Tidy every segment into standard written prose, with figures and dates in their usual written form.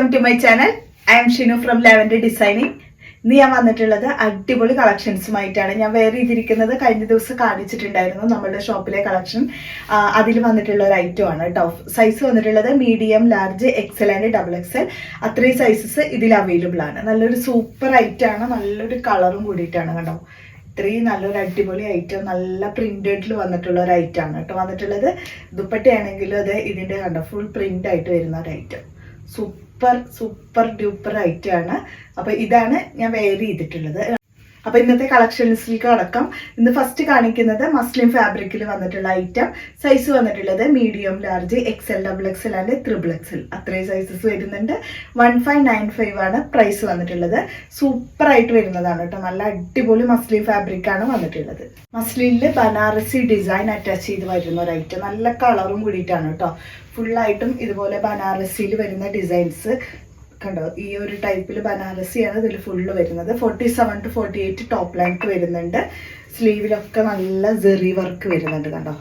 Welcome to my channel. I am Shinu from Lavender Designing. ഇന്ന് ഞാൻ വന്നിട്ടുള്ളത് അടിപൊളി കളക്ഷൻസുമായിട്ടാണ്. ഞാൻ വേറെ ചെയ്തിരിക്കുന്നത് കഴിഞ്ഞ ദിവസം കാണിച്ചിട്ടുണ്ടായിരുന്നു നമ്മുടെ ഷോപ്പിലെ കളക്ഷൻ. അതിൽ വന്നിട്ടുള്ള ഒരു ഐറ്റം ആണ് കേട്ടോ. സൈസ് വന്നിട്ടുള്ളത് medium, large, Excel and double XL. അത്രയും സൈസസ് ഇതിൽ അവൈലബിൾ ആണ്. നല്ലൊരു സൂപ്പർ ഐറ്റം ആണ്. നല്ലൊരു കളറും കൂടിയിട്ടാണ് കേട്ടോ. ഇത്രയും നല്ലൊരു അടിപൊളി ഐറ്റം, നല്ല പ്രിന്റഡിൽ വന്നിട്ടുള്ള ഒരു ഐറ്റം ആണ് കേട്ടോ വന്നിട്ടുള്ളത്. ദുപ്പട്ടയാണെങ്കിലും അത് ഇതിൻ്റെ കണ്ടോ ഫുൾ പ്രിന്റ് ആയിട്ട് വരുന്ന ഒരു ഐറ്റം. സൂപ്പർ ഡ്യൂപ്പർ ഐറ്റം ആണ്. അപ്പോൾ ഇതാണ് ഞാൻ വെയർ ചെയ്തിട്ടുള്ളത്. അപ്പോൾ ഇന്നത്തെ കളക്ഷൻസിലേക്ക് അടക്കം ഇന്ന് ഫസ്റ്റ് കാണിക്കുന്നത് മസ്ലിൻ ഫാബ്രിക്കിൽ വന്നിട്ടുള്ള ഐറ്റം. സൈസ് വന്നിട്ടുള്ളത് medium, large, XL, double XL and triple XL. അത്രയും സൈസസ് വരുന്നുണ്ട്. 1595 ആണ് പ്രൈസ് വന്നിട്ടുള്ളത്. സൂപ്പർ ആയിട്ട് വരുന്നതാണ് കേട്ടോ. നല്ല അടിപൊളി മസ്ലിൻ ഫാബ്രിക് ആണ് വന്നിട്ടുള്ളത്. മസ്ലിനിൽ ബനാറസി ഡിസൈൻ അറ്റാച്ച് ചെയ്ത് വരുന്ന ഒരു ഐറ്റം. നല്ല കളറും കൂടിയിട്ടാണ് കേട്ടോ. ഫുള്ളായിട്ടും ഇതുപോലെ ബനാറസിയിൽ വരുന്ന ഡിസൈൻസ് കണ്ടോ. ഈ ഒരു ടൈപ്പിൽ ബനാറസിയാണ് ഇതിൽ ഫുള്ള് വരുന്നത്. 47 to 48 ടോപ്പ് ലെങ്ത് വരുന്നുണ്ട്. സ്ലീവിലൊക്കെ നല്ല ജെറി വർക്ക് വരുന്നുണ്ട് കണ്ടോ.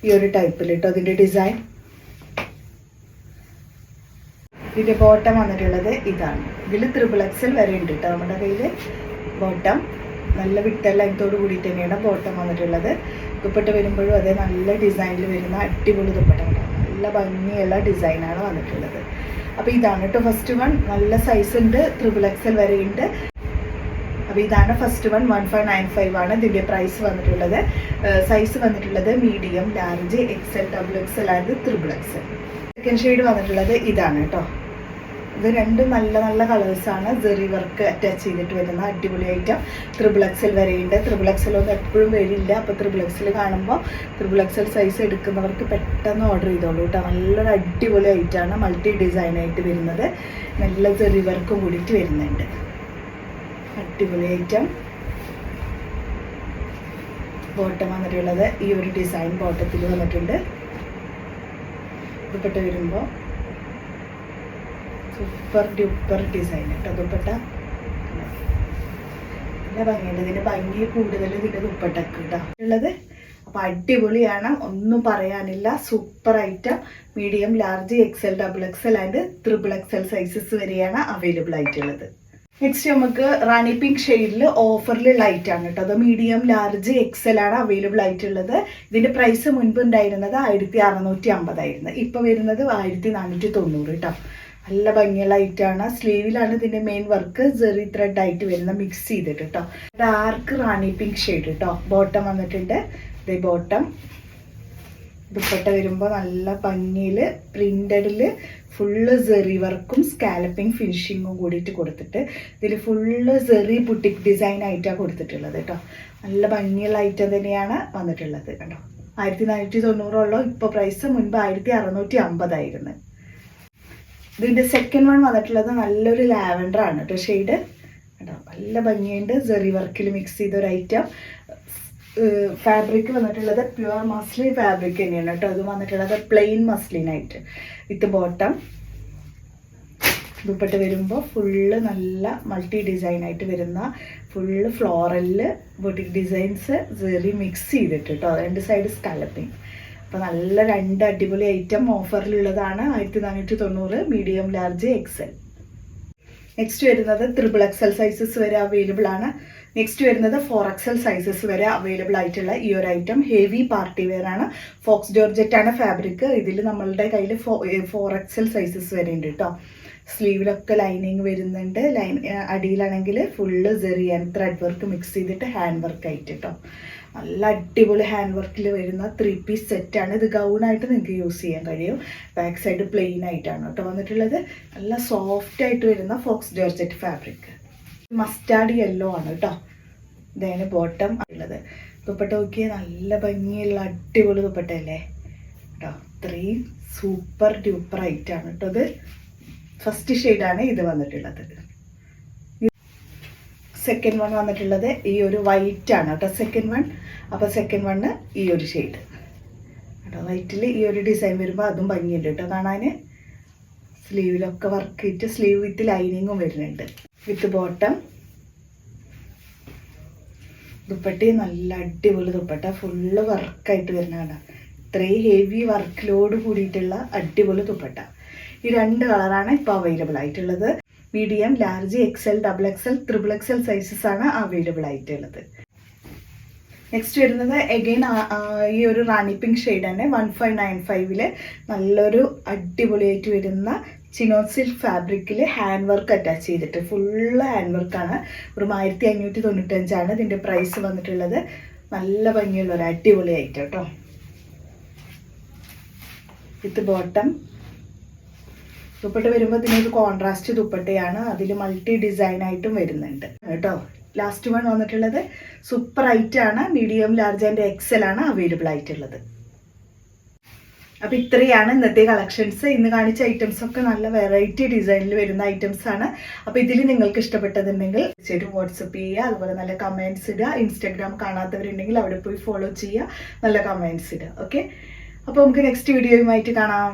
ഈ ഒരു ടൈപ്പിൽ കേട്ടോ ഇതിൻ്റെ ഡിസൈൻ. ഇതിൻ്റെ ബോട്ടം വന്നിട്ടുള്ളത് ഇതാണ്. ഇതിൽ ത്രിബിൾ എക്സൽ വരെ ഉണ്ട് കേട്ടോ നമ്മുടെ കയ്യിൽ. ബോട്ടം നല്ല വിട്ട ലെങ്ത്തോട് കൂടിയിട്ട് തന്നെയാണ് ബോട്ടം വന്നിട്ടുള്ളത്. ദുപ്പട്ട വരുമ്പോഴും അതേ നല്ല ഡിസൈനിൽ വരുന്ന അടിപൊളി ദുപ്പട്ട കേട്ടോ. നല്ല ഭംഗിയുള്ള ഡിസൈനാണ് വന്നിട്ടുള്ളത്. അപ്പോൾ ഇതാണ് കേട്ടോ ഫസ്റ്റ് വൺ. നല്ല സൈസ് ഉണ്ട്, ത്രിബിൾ എക്സൽ വരെ ഉണ്ട്. അപ്പോൾ ഇതാണ് ഫസ്റ്റ് വൺ. 1595 ആണ് ഇതിൻ്റെ പ്രൈസ് വന്നിട്ടുള്ളത്. സൈസ് വന്നിട്ടുള്ളത് medium, large, XL, double XL and triple XL. Second shade വന്നിട്ടുള്ളത് ഇതാണ് കേട്ടോ. ഇത് രണ്ടും നല്ല നല്ല കളേഴ്സാണ്. ജെറി വർക്ക് അറ്റാച്ച് ചെയ്തിട്ട് വരുന്ന അടിപൊളി ഐറ്റം. ത്രിബിൾ എക്സൽ വരെയുണ്ട്. ത്രിബിൾ എക്സൽ ഒന്നും എപ്പോഴും വരില്ല. അപ്പോൾ ത്രിബിൾ എക്സൽ കാണുമ്പോൾ ത്രിബിൾ എക്സൽ സൈസ് എടുക്കുന്നവർക്ക് പെട്ടെന്ന് ഓർഡർ ചെയ്തോളൂ കേട്ടോ. നല്ലൊരു അടിപൊളി ഐറ്റമാണ്. മൾട്ടി ഡിസൈനായിട്ട് വരുന്നത്. നല്ല ജെറി വർക്കും കൂടിയിട്ട് വരുന്നുണ്ട്. അടിപൊളി ഐറ്റം. ബോട്ടം വന്നിട്ടുള്ളത് ഈ ഒരു ഡിസൈൻ ബോട്ടത്തിൽ വന്നിട്ടുണ്ട്. ദുപ്പട്ട വരുമ്പോൾ സൂപ്പർ ഡ്യൂപ്പർ ഡിസൈൻ കേട്ടോ. ദുപ്പട്ട നല്ല ഭംഗിയുണ്ട്. ഇതിൻ്റെ ഭംഗി കൂടുതൽ ഇതിൻ്റെ ദുപ്പട്ടക്ക് കേട്ടോ ഉള്ളത്. അപ്പോൾ അടിപൊളിയാണ്, ഒന്നും പറയാനില്ല. Super item. Medium, large, XL, double XL and triple XL sizes വരെയാണ് അവൈലബിൾ ആയിട്ടുള്ളത്. നെക്സ്റ്റ് നമുക്ക് റാണി പിങ്ക് ഷെയ്ഡിൽ ഓഫറിലുള്ള ഐറ്റം ആണ് കേട്ടോ. അത് മീഡിയം, ലാർജ്, എക്സൽ ആണ് അവൈലബിൾ ആയിട്ടുള്ളത്. ഇതിൻ്റെ പ്രൈസ് മുൻപ് ഉണ്ടായിരുന്നത് 1650 ആയിരുന്നു. ഇപ്പോൾ വരുന്നത് 1490 കേട്ടോ. നല്ല ഭംഗിയുള്ള ഐറ്റമാണ്. സ്ലീവിലാണ് ഇതിൻ്റെ മെയിൻ വർക്ക്. ജെറി ത്രെഡ് ആയിട്ട് വരുന്ന മിക്സ് ചെയ്തിട്ട് കേട്ടോ. ഡാർക്ക് റാണി പിങ്ക് ഷെയ്ഡ് കേട്ടോ. ബോട്ടം വന്നിട്ടുണ്ട്. ഇതേ ബോട്ടം. ദുപ്പട്ട വരുമ്പോൾ നല്ല ഭംഗിയിൽ പ്രിന്റഡിൽ ഫുള്ള് ജെറി വർക്കും സ്കാലപ്പിംഗ് ഫിനിഷിങ്ങും കൂടിയിട്ട് കൊടുത്തിട്ട് ഇതിൽ ഫുള്ള് ജെറി ബുട്ടിക് ഡിസൈൻ ആയിട്ടാണ് കൊടുത്തിട്ടുള്ളത് കേട്ടോ. നല്ല ഭംഗിയുള്ള ഐറ്റം തന്നെയാണ് വന്നിട്ടുള്ളത് കേട്ടോ. 1490 ഇപ്പോൾ പ്രൈസ്. മുൻപ് 1650 ആയിരുന്നു. ഇതിൻ്റെ സെക്കൻഡ് വൺ വന്നിട്ടുള്ളത് നല്ലൊരു ലാവൻഡർ ആണ് കേട്ടോ ഷെയ്ഡ് കേട്ടോ. നല്ല ഭംഗിയുണ്ട്. ജെറി വർക്കിൽ മിക്സ് ചെയ്തൊരു ഐറ്റം. ഫാബ്രിക് വന്നിട്ടുള്ളത് പ്യുവർ മസ്ലിൻ ഫാബ്രിക് തന്നെയാണ് കേട്ടോ. ഇത് വന്നിട്ടുള്ളത് പ്ലെയിൻ മസ്ലിനായിട്ട് വിത്ത് ബോട്ടം. ദുപ്പട്ട വരുമ്പോൾ ഫുള്ള് നല്ല മൾട്ടി ഡിസൈനായിട്ട് വരുന്ന ഫുള്ള് ഫ്ലോറലിൽ ബൊട്ടിക് ഡിസൈൻസ് ജെറി മിക്സ് ചെയ്തിട്ട് കേട്ടോ. രണ്ട് സൈഡ് സ്കാലപ്പിങ്. അപ്പോൾ നല്ല രണ്ട് അടിപൊളി ഐറ്റം ഓഫറിലുള്ളതാണ്. 1490 മീഡിയം, ലാർജ്, എക്സൽ. നെക്സ്റ്റ് വരുന്നത് ത്രിബിൾ എക്സൽ സൈസസ് വരെ അവൈലബിൾ ആണ്. നെക്സ്റ്റ് വരുന്നത് 4XL സൈസസ് വരെ അവൈലബിൾ ആയിട്ടുള്ള ഈ ഒരു ഐറ്റം ഹെവി പാർട്ടി വെയർ ആണ്. ഫോക്സ് ജോർജറ്റ് ആണ് ഫാബ്രിക്. ഇതിൽ നമ്മളുടെ കയ്യിൽ 4XL സൈസസ് വരെ ഉണ്ട് കേട്ടോ. സ്ലീവിലൊക്കെ ലൈനിങ് വരുന്നുണ്ട്. അടിയിലാണെങ്കിൽ full zari and thread work mix ചെയ്തിട്ട് ഹാൻഡ് വർക്ക് ആയിട്ട് കേട്ടോ. നല്ല അടിപൊളി ഹാൻഡ് വർക്കിൽ വരുന്ന 3 പീസ് സെറ്റാണ്. ഇത് ഗൗണായിട്ട് നിങ്ങൾക്ക് യൂസ് ചെയ്യാൻ കഴിയും. ബാക്ക് സൈഡ് പ്ലെയിൻ ആയിട്ടാണ് കേട്ടോ വന്നിട്ടുള്ളത്. നല്ല സോഫ്റ്റ് ആയിട്ട് വരുന്ന Fox georgette fabric. Mustard yellow ആണ് കേട്ടോ. ഇതാണ് ബോട്ടം ഉള്ളത്. ദുപ്പട്ട നോക്കിയാൽ നല്ല ഭംഗിയുള്ള അടിപൊളി ദുപ്പട്ടയല്ലേ കേട്ടോ. ഇത്രയും സൂപ്പർ ഡ്യൂപ്പർ ഐറ്റാണ് കേട്ടോ. ഇത് ഫസ്റ്റ് ഷെയ്ഡാണ് ഇത് വന്നിട്ടുള്ളത്. സെക്കൻഡ് വൺ വന്നിട്ടുള്ളത് ഈ ഒരു വൈറ്റ് ആണ് കേട്ടോ സെക്കൻഡ് വൺ. അപ്പോൾ സെക്കൻഡ് വണ്ണ് ഈ ഒരു ഷെയ്ഡ് കേട്ടോ. വൈറ്റിൽ ഈ ഒരു ഡിസൈൻ വരുമ്പോൾ അതും ഭംഗിയുണ്ട് കേട്ടോ കാണാൻ. സ്ലീവിലൊക്കെ വർക്ക് ചെയ്തിട്ട് സ്ലീവ് വിത്ത് ലൈനിങ്ങും വരുന്നുണ്ട്. വിത്ത് ബോട്ടം. ദുപ്പട്ട നല്ല അടിപൊളി ദുപ്പട്ട. ഫുള്ള് വർക്കായിട്ട് വരുന്നതാണ്. ഇത്രയും ഹെവി വർക്കിലോട് കൂടിയിട്ടുള്ള അടിപൊളി ദുപ്പട്ട. ഈ 2 കളറാണ് ഇപ്പോൾ അവൈലബിൾ ആയിട്ടുള്ളത്. Medium, large, XL, XXL, XXL sizes ആണ് അവൈലബിൾ ആയിട്ടുള്ളത്. നെക്സ്റ്റ് വരുന്നത് എഗെയിൻ ഈ ഒരു റാണി പിങ്ക് ഷെയ്ഡ് തന്നെ 1595 നല്ലൊരു അടിപൊളിയായിട്ട് വരുന്ന ചിനോ സിൽക്ക് ഫാബ്രിക്കിൽ ഹാൻഡ് വർക്ക് അറ്റാച്ച് ചെയ്തിട്ട് ഫുള്ള് ഹാൻഡ് വർക്കാണ്. ഒരു 1595 ഇതിൻ്റെ പ്രൈസ് വന്നിട്ടുള്ളത്. നല്ല ഭംഗിയുള്ള ഒരു അടിപൊളി ഐറ്റം കേട്ടോ. വിത്ത് ബോട്ടം ദുപ്പട്ട വരുമ്പോൾ ഇതിനൊരു കോൺട്രാസ്റ്റ് ദുപ്പട്ടയാണ്. അതിൽ മൾട്ടി ഡിസൈൻ ആയിട്ടും വരുന്നുണ്ട് കേട്ടോ. ലാസ്റ്റ് വൺ വന്നിട്ടുള്ളത് സൂപ്പർ ആണ്. മീഡിയം, ലാർജ് ആൻഡ് XL ആണ് അവൈലബിൾ ആയിട്ടുള്ളത്. അപ്പോൾ ഇത്രയാണ് ഇന്നത്തെ കളക്ഷൻസ്. ഇന്ന് കാണിച്ച ഐറ്റംസ് ഒക്കെ നല്ല വെറൈറ്റി ഡിസൈനിൽ വരുന്ന ഐറ്റംസ് ആണ്. അപ്പോൾ ഇതിൽ നിങ്ങൾക്ക് ഇഷ്ടപ്പെട്ടതുണ്ടെങ്കിൽ തീർച്ചയായിട്ടും വാട്സപ്പ് ചെയ്യുക. അതുപോലെ നല്ല കമൻറ്റ്സ് ഇടുക. ഇൻസ്റ്റാഗ്രാം കാണാത്തവരുണ്ടെങ്കിൽ അവിടെ പോയി ഫോളോ ചെയ്യുക, നല്ല കമൻറ്റ്സ് ഇടുക. ഓക്കെ, അപ്പോൾ നമുക്ക് നെക്സ്റ്റ് വീഡിയോയുമായിട്ട് കാണാം.